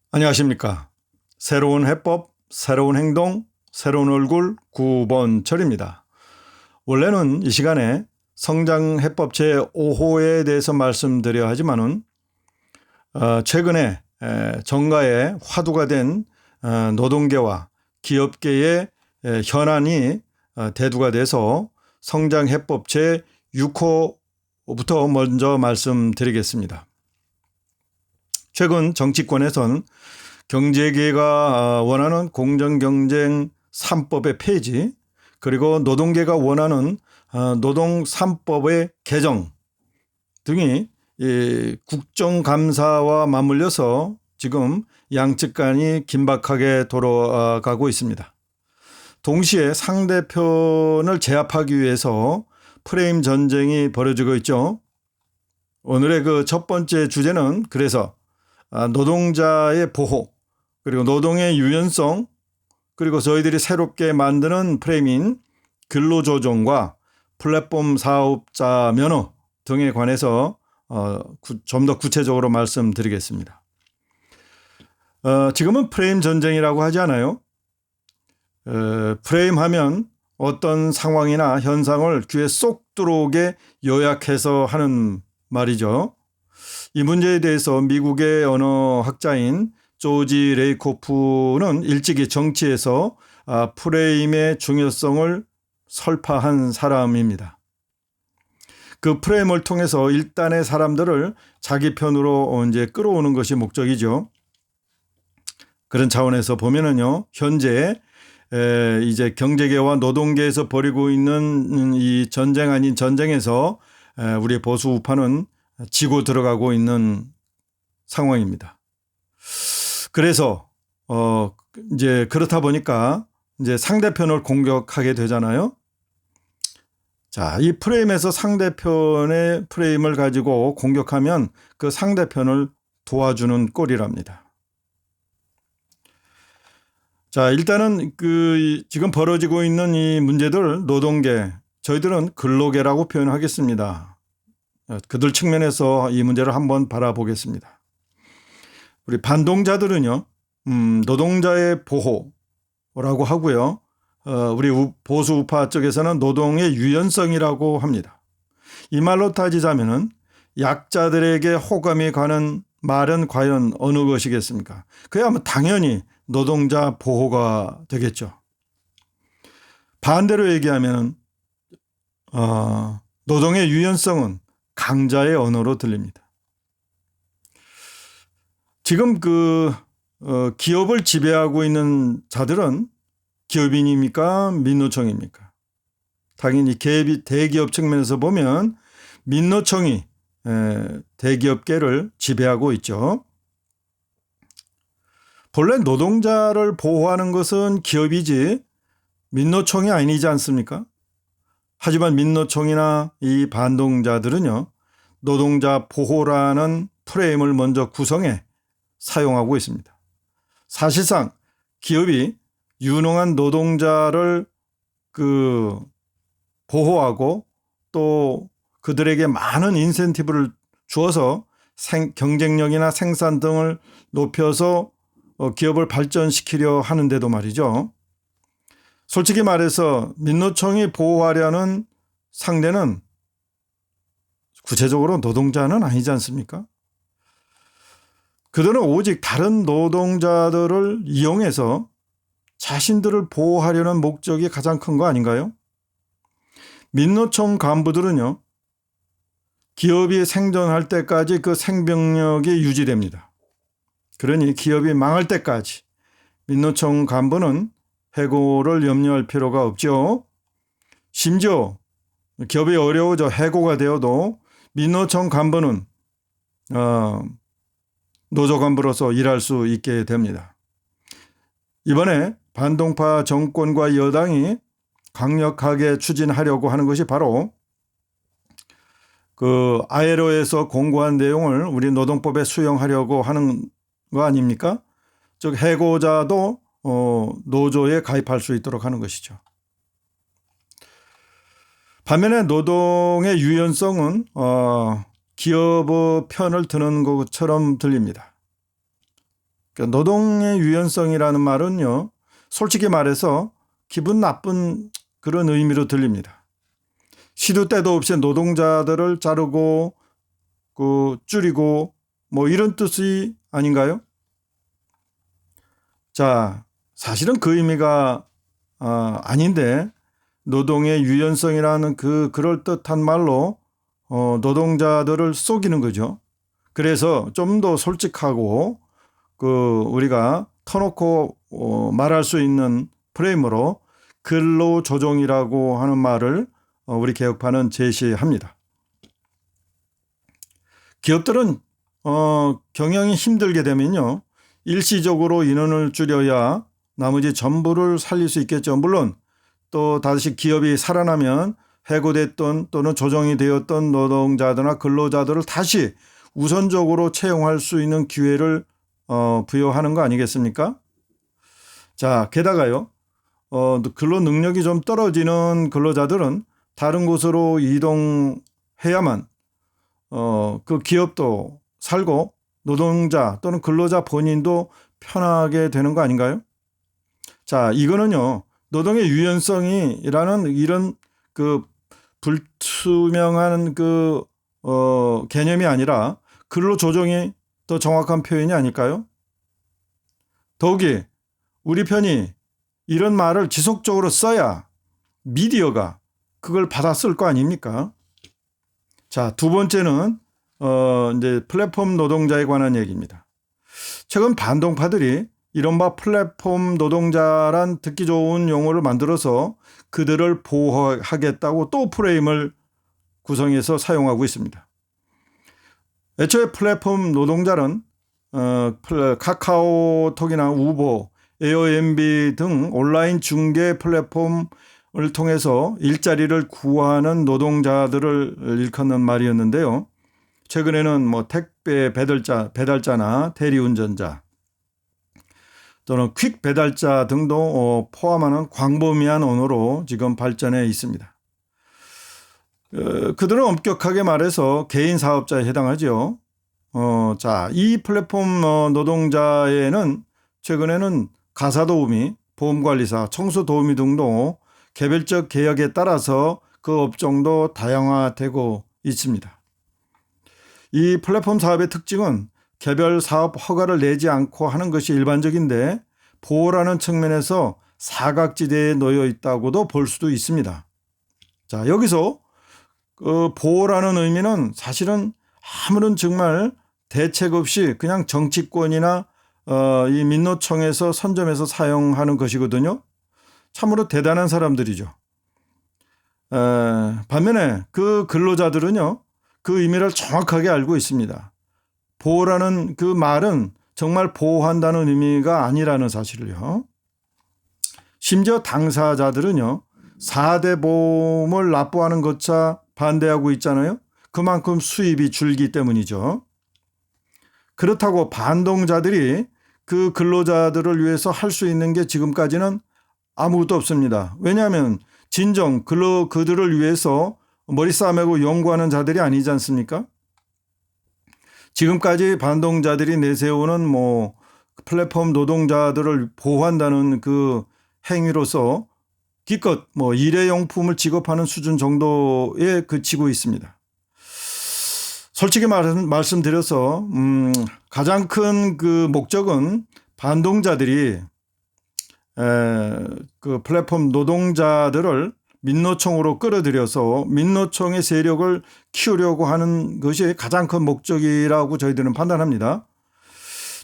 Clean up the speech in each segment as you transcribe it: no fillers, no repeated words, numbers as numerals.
안녕하십니까. 새로운 해법, 새로운 행동, 새로운 얼굴 9번철입니다. 원래는 이 시간에 성장해법 제5호에 대해서 말씀드려야 하지만은 최근에 정가의 화두가 된 노동계와 기업계의 현안이 대두가 돼서 성장해법 제6호부터 먼저 말씀드리겠습니다. 최근 정치권에선 경제계가 원하는 공정경쟁 3법의 폐지, 그리고 노동계가 원하는 노동 3법의 개정 등이 국정감사와 맞물려서 지금 양측 간이 긴박하게 돌아가고 있습니다. 동시에 상대편을 제압하기 위해서 프레임 전쟁이 벌어지고 있죠. 오늘의 그 첫 번째 주제는 그래서 노동자의 보호, 그리고 노동의 유연성, 그리고 저희들이 새롭게 만드는 프레임인 근로조정과 플랫폼 사업자 면허 등에 관해서 좀 더 구체적으로 말씀드리겠습니다. 지금은 프레임 전쟁이라고 하지 않아요. 프레임 하면 어떤 상황이나 현상을 귀에 쏙 들어오게 요약해서 하는 말이죠. 이 문제에 대해서 미국의 언어학자인 조지 레이코프는 일찍이 정치에서 프레임의 중요성을 설파한 사람입니다. 그 프레임을 통해서 일단의 사람들을 자기 편으로 이제 끌어오는 것이 목적이죠. 그런 차원에서 보면은요, 현재 이제 경제계와 노동계에서 벌이고 있는 이 전쟁 아닌 전쟁에서 우리 보수 우파는 지고 들어가고 있는 상황입니다. 그래서 이제 그렇다 보니까 이제 상대편을 공격하게 되잖아요. 자, 이 프레임에서 상대편의 프레임을 가지고 공격하면 그 상대편을 도와주는 꼴이랍니다. 자, 일단은 지금 벌어지고 있는 이 문제들, 노동계, 저희들은 근로계라고 표현하겠습니다. 그들 측면에서 이 문제를 한번 바라보겠습니다. 우리 반동자들은요, 노동자의 보호라고 하고요. 우리 보수 우파 쪽에서는 노동의 유연성이라고 합니다. 이 말로 따지자면은 약자들에게 호감이 가는 말은 과연 어느 것이겠습니까? 그야말로 당연히 노동자 보호가 되겠죠. 반대로 얘기하면 노동의 유연성은 강자의 언어로 들립니다. 지금 기업을 지배하고 있는 자들은 기업인입니까? 민노총입니까? 당연히 대기업 측면에서 보면 민노총이 대기업계를 지배하고 있죠. 본래 노동자를 보호하는 것은 기업이지 민노총이 아니지 않습니까? 하지만 민노총이나 이 반동자들은요, 노동자 보호라는 프레임을 먼저 구성해 사용하고 있습니다. 사실상 기업이 유능한 노동자를 보호하고 또 그들에게 많은 인센티브를 주어서 경쟁력이나 생산 등을 높여서 기업을 발전시키려 하는데도 말이죠. 솔직히 말해서 민노총이 보호하려는 상대는 구체적으로 노동자는 아니지 않습니까? 그들은 오직 다른 노동자들을 이용해서 자신들을 보호하려는 목적이 가장 큰 거 아닌가요? 민노총 간부들은요, 기업이 생존할 때까지 그 생명력이 유지됩니다. 그러니 기업이 망할 때까지 민노총 간부는 해고를 염려할 필요가 없죠. 심지어 기업이 어려워져 해고가 되어도 민노총 간부는 노조 간부로서 일할 수 있게 됩니다. 이번에 반동파 정권과 여당이 강력하게 추진하려고 하는 것이 바로 ILO에서 공고한 내용을 우리 노동법에 수용하려고 하는 거 아닙니까? 즉 해고자도 노조에 가입할 수 있도록 하는 것이죠. 반면에 노동의 유연성은 기업의 편을 드는 것처럼 들립니다. 그러니까 노동의 유연성이라는 말은요, 솔직히 말해서 기분 나쁜 그런 의미로 들립니다. 시도 때도 없이 노동자들을 자르고 줄이고 뭐 이런 뜻이 아닌가요? 자, 사실은 그 의미가 아닌데 노동의 유연성이라는 그 그럴듯한 말로 노동자들을 속이는 거죠. 그래서 좀 더 솔직하고 우리가 터놓고 말할 수 있는 프레임으로 근로조정이라고 하는 말을 우리 개혁파는 제시합니다. 기업들은 경영이 힘들게 되면요, 일시적으로 인원을 줄여야 나머지 전부를 살릴 수 있겠죠. 물론 또 다시 기업이 살아나면 해고됐던 또는 조정이 되었던 노동자들이나 근로자들을 다시 우선적으로 채용할 수 있는 기회를 부여하는 거 아니겠습니까? 자, 게다가요, 근로 능력이 좀 떨어지는 근로자들은 다른 곳으로 이동해야만 그 기업도 살고 노동자 또는 근로자 본인도 편하게 되는 거 아닌가요? 자, 이거는요, 노동의 유연성이라는 이런 불투명한 개념이 아니라 근로조정이 더 정확한 표현이 아닐까요? 더욱이 우리 편이 이런 말을 지속적으로 써야 미디어가 그걸 받았을 거 아닙니까? 자, 두 번째는 이제 플랫폼 노동자에 관한 얘기입니다. 최근 반동파들이 이른바 플랫폼 노동자란 듣기 좋은 용어를 만들어서 그들을 보호하겠다고 또 프레임을 구성해서 사용하고 있습니다. 애초에 플랫폼 노동자는 카카오톡이나 우버, 에어비앤비 등 온라인 중개 플랫폼을 통해서 일자리를 구하는 노동자들을 일컫는 말이었는데요. 최근에는 뭐 택배 배달자나 대리운전자 또는 퀵 배달자 등도 포함하는 광범위한 언어로 지금 발전해 있습니다. 그들은 엄격하게 말해서 개인 사업자에 해당하죠. 자, 이 플랫폼 노동자에는 최근에는 가사도우미, 보험관리사, 청소도우미 등도 개별적 계약에 따라서 그 업종도 다양화되고 있습니다. 이 플랫폼 사업의 특징은 개별 사업 허가를 내지 않고 하는 것이 일반적인데 보호라는 측면에서 사각지대에 놓여 있다고도 볼 수도 있습니다. 자, 여기서 보호라는 의미는 사실은 아무런 정말 대책 없이 그냥 정치권이나 이 민노총에서 선점해서 사용하는 것이거든요. 참으로 대단한 사람들이죠. 반면에 그 근로자들은요, 그 의미를 정확하게 알고 있습니다. 보호라는 그 말은 정말 보호한다는 의미가 아니라는 사실을요. 심지어 당사자들은요, 4대 보험을 납부하는 것자 반대하고 있잖아요. 그만큼 수입이 줄기 때문이죠. 그렇다고 반동자들이 그 근로자들을 위해서 할 수 있는 게 지금까지는 아무것도 없습니다. 왜냐하면 진정 그들을 위해서 머리 싸매고 연구하는 자들이 아니지 않습니까? 지금까지 반동자들이 내세우는 플랫폼 노동자들을 보호한다는 그 행위로서 기껏 일회용품을 지급하는 수준 정도에 그치고 있습니다. 솔직히 말씀드려서 가장 큰 그 목적은 반동자들이 그 플랫폼 노동자들을 민노총으로 끌어들여서 민노총의 세력을 키우려고 하는 것이 가장 큰 목적이라고 저희들은 판단합니다.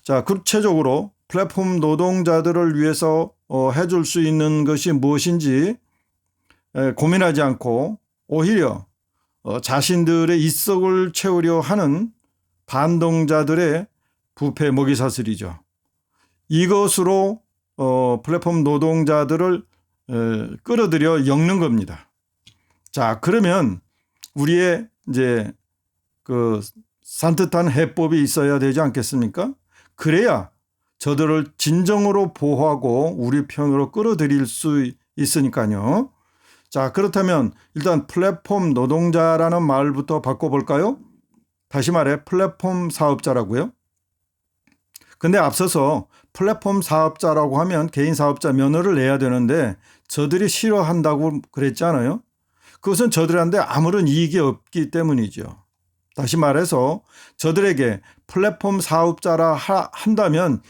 자, 구체적으로 플랫폼 노동자들을 위해서 해줄 수 있는 것이 무엇인지 고민하지 않고 오히려 자신들의 입속을 채우려 하는 반동자들의 부패 먹이사슬이죠. 이것으로 플랫폼 노동자들을 끌어들여 엮는 겁니다. 자, 그러면 우리의 이제 그 산뜻한 해법이 있어야 되지 않겠습니까? 그래야 저들을 진정으로 보호하고 우리 편으로 끌어들일 수 있으니까요. 자, 그렇다면 일단 플랫폼 노동자라는 말부터 바꿔볼까요? 다시 말해 플랫폼 사업자라고요. 근데 앞서서 플랫폼 사업자라고 하면 개인 사업자 면허를 내야 되는데 저들이 싫어한다고 그랬잖아요. 그것은 저들한테 아무런 이익이 없기 때문이죠. 다시 말해서 저들에게 플랫폼 사업자라 한다면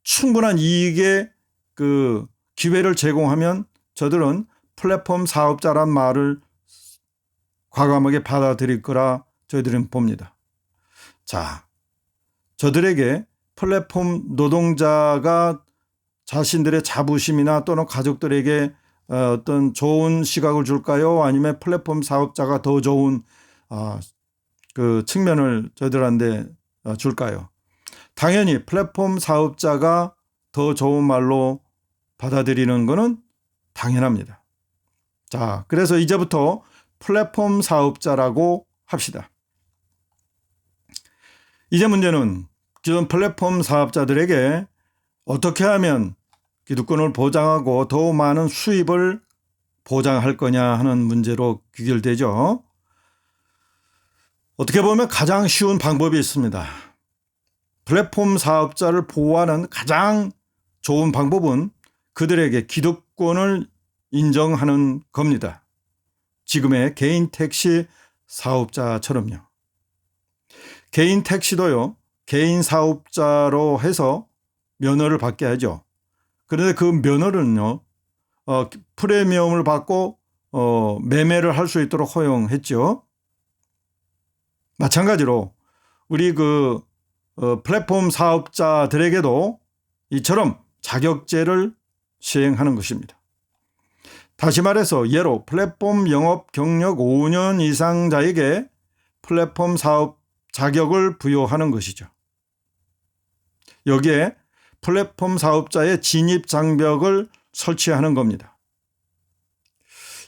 충분한 이익의 그 기회를 제공하면 저들은 플랫폼 사업자란 말을 과감하게 받아들일 거라 저희들은 봅니다. 자, 저들에게 플랫폼 노동자가 자신들의 자부심이나 또는 가족들에게 어떤 좋은 시각을 줄까요? 아니면 플랫폼 사업자가 더 좋은 그 측면을 저들한테 줄까요? 당연히 플랫폼 사업자가 더 좋은 말로 받아들이는 것은 당연합니다. 자, 그래서 이제부터 플랫폼 사업자라고 합시다. 이제 문제는 기존 플랫폼 사업자들에게 어떻게 하면 기득권을 보장하고 더 많은 수입을 보장할 거냐 하는 문제로 귀결되죠. 어떻게 보면 가장 쉬운 방법이 있습니다. 플랫폼 사업자를 보호하는 가장 좋은 방법은 그들에게 기득권을 인정하는 겁니다. 지금의 개인 택시 사업자처럼요. 개인 택시도요, 개인 사업자로 해서 면허를 받게 하죠. 그런데 그 면허는요, 프리미엄을 받고 매매를 할 수 있도록 허용했죠. 마찬가지로 우리 플랫폼 사업자들에게도 이처럼 자격제를 시행하는 것입니다. 다시 말해서 예로 플랫폼 영업 경력 5년 이상자에게 플랫폼 사업 자격을 부여하는 것이죠. 여기에 플랫폼 사업자의 진입 장벽을 설치하는 겁니다.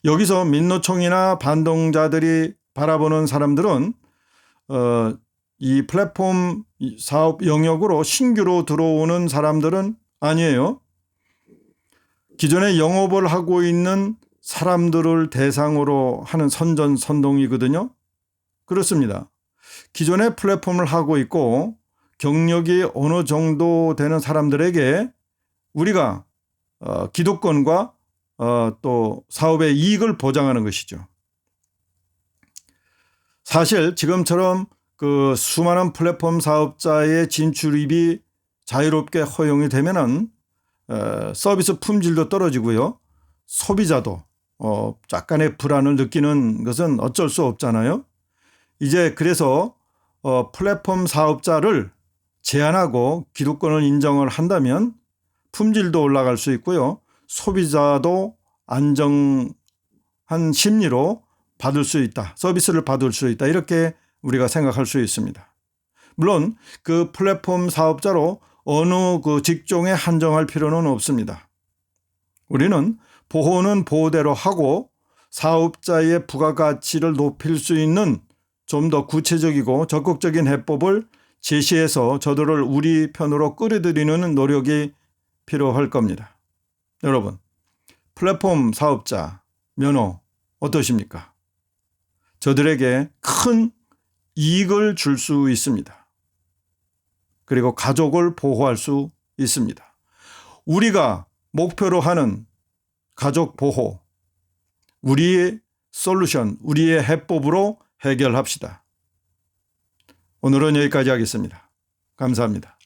여기서 민노총이나 반동자들이 바라보는 사람들은 이 플랫폼 사업 영역으로 신규로 들어오는 사람들은 아니에요. 기존에 영업을 하고 있는 사람들을 대상으로 하는 선전선동이거든요. 그렇습니다. 기존에 플랫폼을 하고 있고 경력이 어느 정도 되는 사람들에게 우리가 기득권과 또 사업의 이익을 보장하는 것이죠. 사실 지금처럼 그 수많은 플랫폼 사업자의 진출입이 자유롭게 허용이 되면은 서비스 품질도 떨어지고요. 소비자도 약간의 불안을 느끼는 것은 어쩔 수 없잖아요. 이제 그래서 플랫폼 사업자를 제한하고 기득권을 인정을 한다면 품질도 올라갈 수 있고요. 소비자도 안정한 심리로 받을 수 있다. 서비스를 받을 수 있다. 이렇게 우리가 생각할 수 있습니다. 물론 그 플랫폼 사업자로 어느 그 직종에 한정할 필요는 없습니다. 우리는 보호는 보호대로 하고 사업자의 부가가치를 높일 수 있는 좀 더 구체적이고 적극적인 해법을 제시해서 저들을 우리 편으로 끌어들이는 노력이 필요할 겁니다. 여러분, 플랫폼 사업자 면허 어떠십니까? 저들에게 큰 이익을 줄 수 있습니다. 그리고 가족을 보호할 수 있습니다. 우리가 목표로 하는 가족 보호, 우리의 솔루션, 우리의 해법으로 해결합시다. 오늘은 여기까지 하겠습니다. 감사합니다.